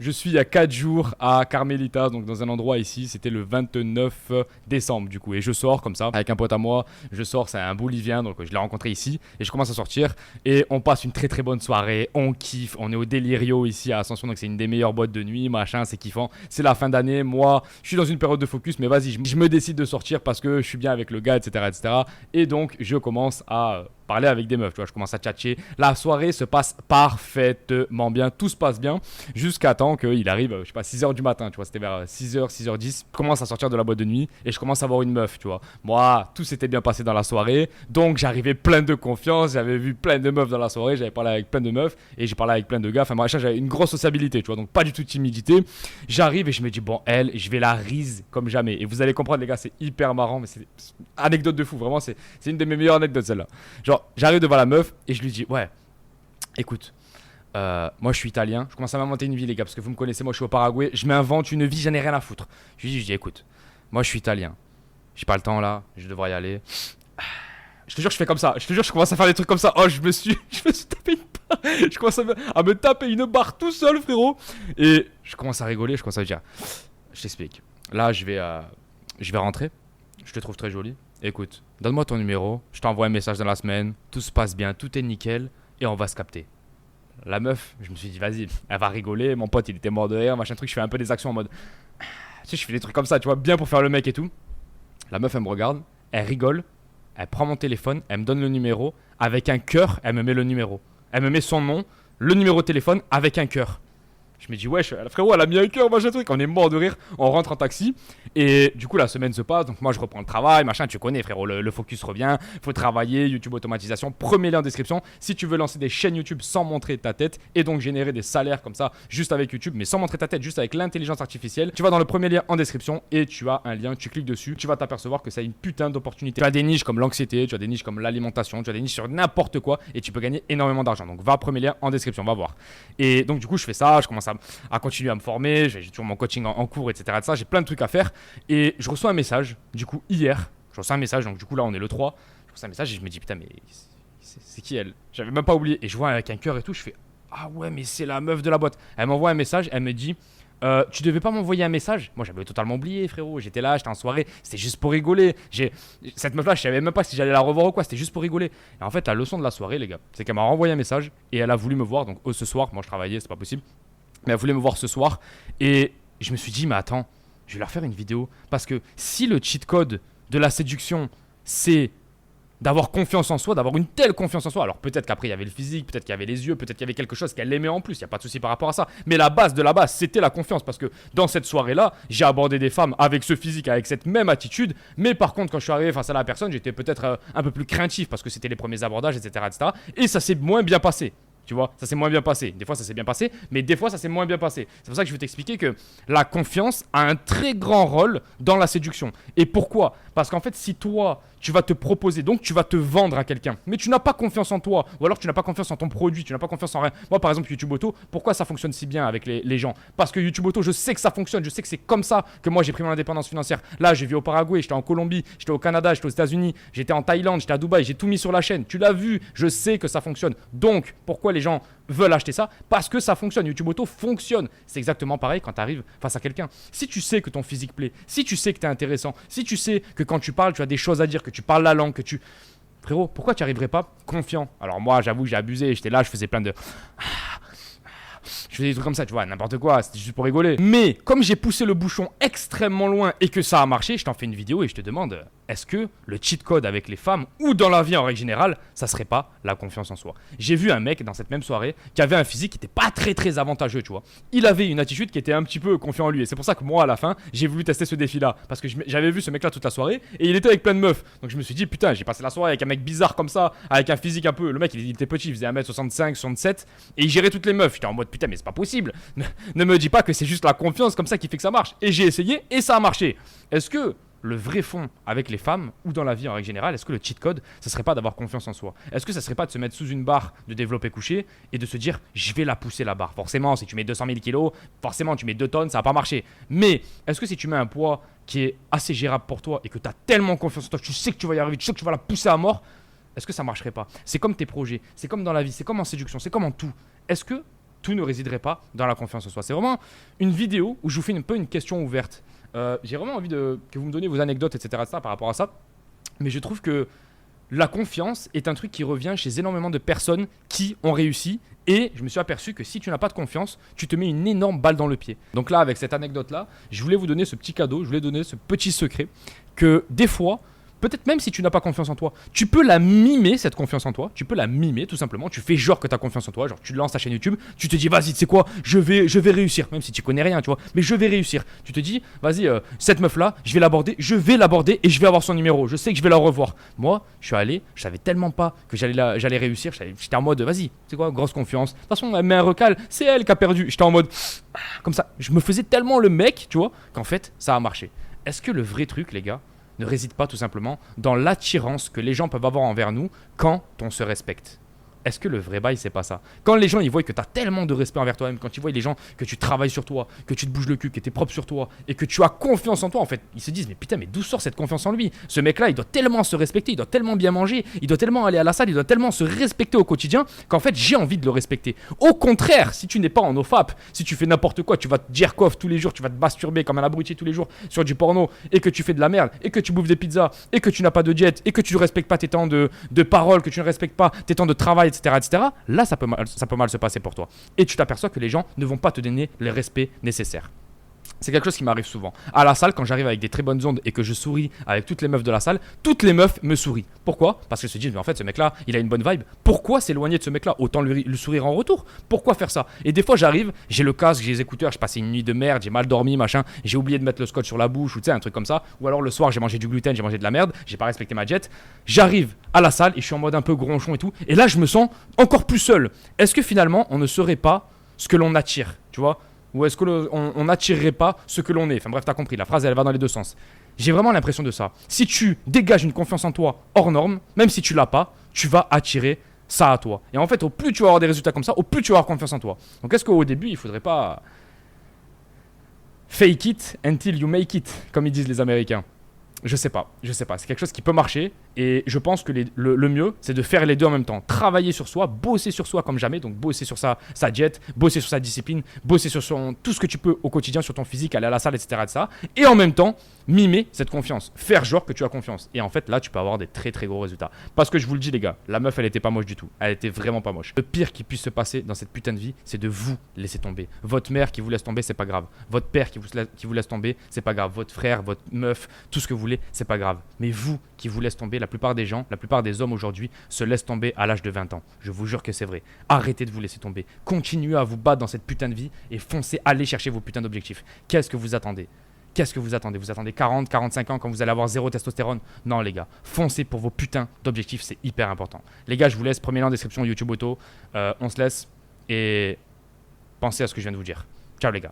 Je suis il y a 4 jours à Carmelita, donc dans un endroit ici. C'était le 29 décembre du coup. Et je sors comme ça avec un pote à moi. Je sors, c'est un Bolivien, donc je l'ai rencontré ici. Et je commence à sortir. Et on passe une très très bonne soirée. On kiffe. On est au Delirio ici à Ascension, donc c'est une des meilleures boîtes de nuit, machin, c'est kiffant. C'est la fin d'année. Moi, je suis dans une période de focus, mais vas-y, je me décide de sortir parce que je suis bien avec le gars, etc. etc. Et donc, je commence à parler avec des meufs, tu vois, je commence à tchatcher. La soirée se passe parfaitement bien, tout se passe bien, jusqu'à temps qu'il arrive, je sais pas, 6h du matin, tu vois, c'était vers 6h, 6h10. Je commence à sortir de la boîte de nuit et je commence à voir une meuf, tu vois. Moi, tout s'était bien passé dans la soirée, donc j'arrivais plein de confiance, j'avais vu plein de meufs dans la soirée, j'avais parlé avec plein de meufs et j'ai parlé avec plein de gars, enfin machin, j'avais une grosse sociabilité, tu vois, donc pas du tout de timidité. J'arrive et je me dis, bon, elle, je vais la rise comme jamais. Et vous allez comprendre, les gars, c'est hyper marrant, mais c'est anecdote de fou, vraiment, c'est une de mes meilleures anecdotes, celle-là. Genre, j'arrive devant la meuf et je lui dis, ouais, écoute, moi je suis italien, je commence à m'inventer une vie, les gars, parce que vous me connaissez, moi je suis au Paraguay, je m'invente une vie, j'en ai rien à foutre. Je lui dis, écoute, moi je suis italien, j'ai pas le temps là, je devrais y aller. Je te jure, je fais comme ça, je te jure, je commence à faire des trucs comme ça. Oh, je me suis tapé une barre, je commence à me taper une barre tout seul, frérot. Et je commence à rigoler, je commence à dire, je t'explique, là je vais rentrer, je te trouve très jolie. Écoute, donne-moi ton numéro, je t'envoie un message dans la semaine, tout se passe bien, tout est nickel et on va se capter. La meuf, je me suis dit, vas-y, elle va rigoler, mon pote il était mort de rire, machin truc, je fais un peu des actions en mode, tu sais, je fais des trucs comme ça, tu vois, bien pour faire le mec et tout. La meuf elle me regarde, elle rigole, elle prend mon téléphone, elle me donne le numéro, avec un cœur, elle me met le numéro. Elle me met son nom, le numéro de téléphone avec un cœur. Je me dis, wesh, frérot, elle a mis un cœur, machin truc. On est mort de rire. On rentre en taxi. Et du coup, la semaine se passe. Donc, moi, je reprends le travail, machin. Tu connais, frérot, le focus revient. Faut travailler. YouTube automatisation. Premier lien en description. Si tu veux lancer des chaînes YouTube sans montrer ta tête et donc générer des salaires comme ça, juste avec YouTube, mais sans montrer ta tête, juste avec l'intelligence artificielle, tu vas dans le premier lien en description et tu as un lien. Tu cliques dessus. Tu vas t'apercevoir que ça a une putain d'opportunité. Tu as des niches comme l'anxiété, tu as des niches comme l'alimentation, tu as des niches sur n'importe quoi et tu peux gagner énormément d'argent. Donc, va, premier lien en description. Va voir. Et donc, du coup, je fais ça. Je commence à continuer à me former, j'ai toujours mon coaching en cours, etc. J'ai plein de trucs à faire. Et je reçois un message, du coup, hier, je reçois un message, donc du coup, là, on est le 3. Je reçois un message et je me dis, putain, mais c'est qui elle? J'avais même pas oublié. Et je vois avec un cœur et tout, je fais, ah ouais, mais c'est la meuf de la boîte. Elle m'envoie un message, elle me dit, tu devais pas m'envoyer un message? Moi, j'avais totalement oublié, frérot. J'étais là, j'étais en soirée, c'était juste pour rigoler. Cette meuf-là, je savais même pas si j'allais la revoir ou quoi, c'était juste pour rigoler. Et en fait, la leçon de la soirée, les gars, c'est qu'elle m'a renvoyé un message et elle a voulu me voir. Donc, ce soir, moi, je travaillais, c'est pas possible. Mais elle voulait me voir ce soir. Et je me suis dit, mais attends, je vais leur faire une vidéo. Parce que si le cheat code de la séduction, c'est d'avoir confiance en soi, d'avoir une telle confiance en soi. Alors peut-être qu'après il y avait le physique, peut-être qu'il y avait les yeux, peut-être qu'il y avait quelque chose qu'elle aimait en plus, il n'y a pas de souci par rapport à ça. Mais la base de la base, c'était la confiance. Parce que dans cette soirée-là, j'ai abordé des femmes avec ce physique, avec cette même attitude. Mais par contre, quand je suis arrivé face à la personne, j'étais peut-être un peu plus craintif parce que c'était les premiers abordages, etc. etc. Et ça s'est moins bien passé. Tu vois, ça s'est moins bien passé. Des fois, ça s'est bien passé, mais des fois, ça s'est moins bien passé. C'est pour ça que je veux t'expliquer que la confiance a un très grand rôle dans la séduction. Et pourquoi? Parce qu'en fait, si toi, tu vas te proposer, donc tu vas te vendre à quelqu'un, mais tu n'as pas confiance en toi, ou alors tu n'as pas confiance en ton produit, tu n'as pas confiance en rien. Moi, par exemple, YouTube Auto, pourquoi ça fonctionne si bien avec les gens? Parce que YouTube Auto, je sais que ça fonctionne, je sais que c'est comme ça que moi, j'ai pris mon indépendance financière. Là, j'ai vu au Paraguay, j'étais en Colombie, j'étais au Canada, j'étais aux États-Unis, j'étais en Thaïlande, j'étais à Dubaï, j'ai tout mis sur la chaîne. Tu l'as vu, je sais que ça fonctionne. Donc, pourquoi les gens veulent acheter ça? Parce que ça fonctionne. YouTube Auto fonctionne. C'est exactement pareil quand tu arrives face à quelqu'un. Si tu sais que ton physique plaît, si tu sais que tu es intéressant, si tu sais que quand tu parles, tu as des choses à dire, que tu parles la langue, que tu... Frérot, pourquoi tu n'y arriverais pas confiant? Alors moi, j'avoue, j'ai abusé. J'étais là, je faisais plein de... Je faisais des trucs comme ça, tu vois, n'importe quoi, c'était juste pour rigoler. Mais comme j'ai poussé le bouchon extrêmement loin et que ça a marché, je t'en fais une vidéo et je te demande, est-ce que le cheat code avec les femmes ou dans la vie en règle générale, ça serait pas la confiance en soi? J'ai vu un mec dans cette même soirée qui avait un physique qui était pas très avantageux, tu vois. Il avait une attitude qui était un petit peu confiant en lui et c'est pour ça que moi à la fin, j'ai voulu tester ce défi-là parce que j'avais vu ce mec-là toute la soirée et il était avec plein de meufs. Donc je me suis dit putain, j'ai passé la soirée avec un mec bizarre comme ça, avec un physique un peu, le mec il était petit, il faisait 1m65, 67 et il gérait toutes les meufs. J'étais en mode putain mais c'est pas possible. Ne me dis pas que c'est juste la confiance comme ça qui fait que ça marche. Et j'ai essayé et ça a marché. Est-ce que le vrai fond avec les femmes ou dans la vie en règle générale, est-ce que le cheat code, ça serait pas d'avoir confiance en soi? Est-ce que ça serait pas de se mettre sous une barre de développé couché et de se dire je vais la pousser la barre? Forcément, si tu mets 200 000 kilos, forcément tu mets 2 tonnes, ça va pas marcher. Mais est-ce que si tu mets un poids qui est assez gérable pour toi et que tu as tellement confiance en toi, que tu sais que tu vas y arriver, tu sais que tu vas la pousser à mort, est-ce que ça marcherait pas? C'est comme tes projets, c'est comme dans la vie, c'est comme en séduction, c'est comme en tout. Est-ce que tout ne résiderait pas dans la confiance en soi. C'est vraiment une vidéo où je vous fais un peu une question ouverte. J'ai vraiment envie que vous me donniez vos anecdotes, etc. par rapport à ça. Mais je trouve que la confiance est un truc qui revient chez énormément de personnes qui ont réussi. Et je me suis aperçu que si tu n'as pas de confiance, tu te mets une énorme balle dans le pied. Donc là, avec cette anecdote-là, je voulais vous donner ce petit cadeau, je voulais donner ce petit secret que des fois, peut-être même si tu n'as pas confiance en toi, tu peux la mimer, cette confiance en toi. Tu peux la mimer tout simplement. Tu fais genre que tu as confiance en toi. Genre tu lances ta chaîne YouTube. Tu te dis vas-y, tu sais quoi, je vais réussir. Même si tu connais rien, tu vois. Mais je vais réussir. Tu te dis vas-y, cette meuf-là, je vais l'aborder et je vais avoir son numéro. Je sais que je vais la revoir. Moi, je suis allé, je savais tellement pas que j'allais réussir. J'étais en mode vas-y, tu sais quoi, grosse confiance. De toute façon, elle met un recal, c'est elle qui a perdu. J'étais en mode comme ça. Je me faisais tellement le mec, tu vois, qu'en fait, ça a marché. Est-ce que le vrai truc, les gars, ne réside pas tout simplement dans l'attirance que les gens peuvent avoir envers nous quand on se respecte? Est-ce que le vrai bail, c'est pas ça? Quand les gens ils voient que tu as tellement de respect envers toi-même, quand ils voient les gens que tu travailles sur toi, que tu te bouges le cul, que tu es propre sur toi et que tu as confiance en toi, en fait, ils se disent mais putain, mais d'où sort cette confiance en lui? Ce mec-là, il doit tellement se respecter, il doit tellement bien manger, il doit tellement aller à la salle, il doit tellement se respecter au quotidien qu'en fait, j'ai envie de le respecter. Au contraire, si tu n'es pas en OFAP, si tu fais n'importe quoi, tu vas te jerk off tous les jours, tu vas te masturber comme un abruti tous les jours sur du porno et que tu fais de la merde et que tu bouffes des pizzas et que tu n'as pas de diète et que tu ne respectes pas tes temps de parole, que tu ne respectes pas tes temps de travail, etc. Là, ça peut mal se passer pour toi. Et tu t'aperçois que les gens ne vont pas te donner le respect nécessaire. C'est quelque chose qui m'arrive souvent. À la salle, quand j'arrive avec des très bonnes ondes et que je souris avec toutes les meufs de la salle, toutes les meufs me sourient. Pourquoi? Parce qu'elles se disent, mais en fait, ce mec-là, il a une bonne vibe. Pourquoi s'éloigner de ce mec-là? Autant lui sourire en retour. Pourquoi faire ça? Et des fois, j'arrive, j'ai le casque, j'ai les écouteurs, je passais une nuit de merde, j'ai mal dormi, machin, j'ai oublié de mettre le scotch sur la bouche ou tu sais, un truc comme ça. Ou alors le soir, j'ai mangé du gluten, j'ai mangé de la merde, j'ai pas respecté ma diète. J'arrive à la salle et je suis en mode un peu gronchon et tout. Et là, je me sens encore plus seul. Est-ce que finalement, on ne serait pas ce que l'on attire? Tu vois? Ou est-ce qu'on n'attirerait pas ce que l'on est? Enfin bref, t'as compris, la phrase elle va dans les deux sens. J'ai vraiment l'impression de ça. Si tu dégages une confiance en toi hors norme, même si tu l'as pas, tu vas attirer ça à toi. Et en fait, au plus tu vas avoir des résultats comme ça, au plus tu vas avoir confiance en toi. Donc est-ce qu'au début, il faudrait pas fake it until you make it, comme ils disent les Américains? Je sais pas. C'est quelque chose qui peut marcher et je pense que le mieux, c'est de faire les deux en même temps. Travailler sur soi, bosser sur soi comme jamais, donc bosser sur sa diète, bosser sur sa discipline, bosser sur tout ce que tu peux au quotidien, sur ton physique, aller à la salle, etc. Et en même temps, mimer cette confiance, faire genre que tu as confiance. Et en fait, là, tu peux avoir des très très gros résultats. Parce que je vous le dis, les gars, la meuf, elle était pas moche du tout. Elle était vraiment pas moche. Le pire qui puisse se passer dans cette putain de vie, c'est de vous laisser tomber. Votre mère qui vous laisse tomber, c'est pas grave. Votre père qui vous laisse tomber, c'est pas grave. Votre frère, votre meuf, tout ce que vous voulez, c'est pas grave. Mais vous qui vous laissez tomber, la plupart des gens, la plupart des hommes aujourd'hui se laissent tomber à l'âge de 20 ans. Je vous jure que c'est vrai. Arrêtez de vous laisser tomber. Continuez à vous battre dans cette putain de vie et foncez, allez chercher vos putains d'objectifs. Qu'est-ce que vous attendez? Qu'est-ce que vous attendez? Vous attendez 40, 45 ans quand vous allez avoir zéro testostérone? Non les gars, foncez pour vos putains d'objectifs, c'est hyper important. Les gars, je vous laisse, premier lien en description YouTube Auto. On se laisse et pensez à ce que je viens de vous dire. Ciao les gars.